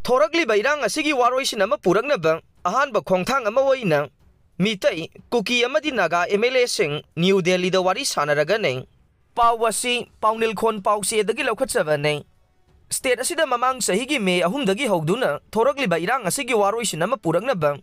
Thorakliba irang asigi waroisin ama puraknaba ahanba khongthang ama oina mitai kuki amadi naga MLA sing New Delhi da wari sanaraga nei paw asi pawnil khon pawse dagi lokhatchaba nei state asida mamang sahigi me ahum dagi hogduna thorakliba irang asigi waroisin ama puraknaba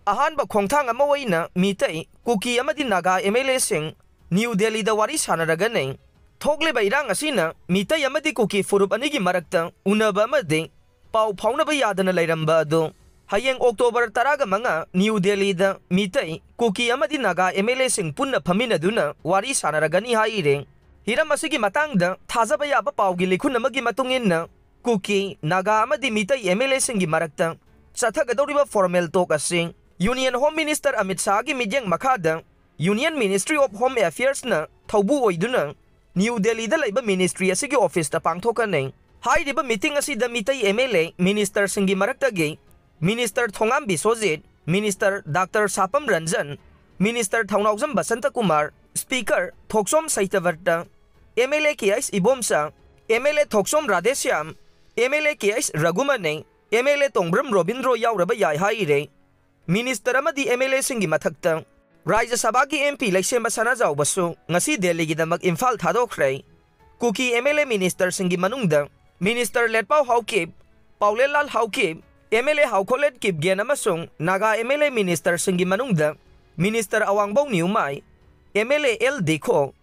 ahanba khongthang ama oina mitai kuki amadi naga MLA sing New Delhi da wari sanaraga nei thokliba irang asina mitai amadi kuki furup anigi marakta unaba amade Pau Paunaba Yadana Lairamba do Hayeng October Taraga Manga New Delhi da Mitai Kuki Amadi Naga MLA Sing Punna Pamina Duna Wari Sanaragani Haire Hiramasigi Matangda Tazabaya Paugi Likunamagi Matungin na Kuki Naga Amadi Mitai MLA Singi Marakta Satagadoriba Formal Toka Sing Union Home Minister Amit Sagi Midyang Makada Union Ministry of Home Affairs na Taubu Oiduna New Delhi da Laiba Ministry Asigi Office da Pangtoka Neng Hai diba meeting asida mitai MLA Minister Singi Maraktagi Minister Thongam Biswajit Minister Dr. Sapam Ranjan Minister Thaunauzam Basanta Kumar Speaker Thoksom Saitavarta MLA KS Ibomsa MLA Thoksom Radhesyam MLA KS Ragumane MLA Tongbram Robindro Yauraba Yai Haire Minister Amadi MLA Singi Mathakta Rajya Sabha ki MP Laiksemba Sanajau Basu ngasi Delhi gidamak Imphal thadokre Kuki MLA Minister Singi Manungda Minister Letpau Haukip, Paulelal Haukip, MLA Haukolet Kip Genamasung, Naga MLA Minister Singi Manungda, Minister Awangbong Niumay, MLA L. Deko,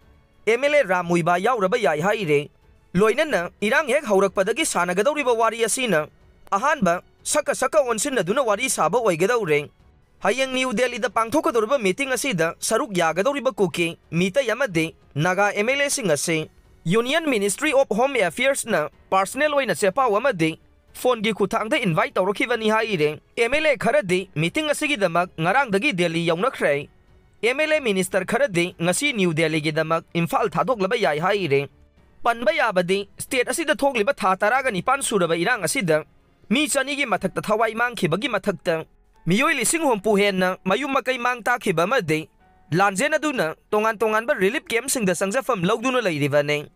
MLA Ramuiba Yauraba Yai Haire, Loinana, Irang Hek Haurak Padagi Sanagadoriba Wari Asina, Ahanba, Saka Onsin Duna Wari Saba Oigadore, Hayang New Delhi the Pangtokadorba meeting Asida, Saruk Yagadoriba Kuki, Mita Yamade, Naga MLA Singase. Union Ministry of Home Affairs na personal oina sepa wamadi phone gi khuthangda invite tawrokibani haire MLA kharadi meeting asigi damak ngarang dagi Delhi yaunakre MLA minister kharadi ngasi New Delhi gi damak Imphal thadoklaba yai haire panba yabadi state asida thogliba tha taraga nipan suraba irang asida mi chani gi mathakta thawai mangkhibagi mathakta miyoi lising hompu henna mayum makai mang takhiba made Lanjena duna tongan ba relief camp sing da sangjafam logduna lairibane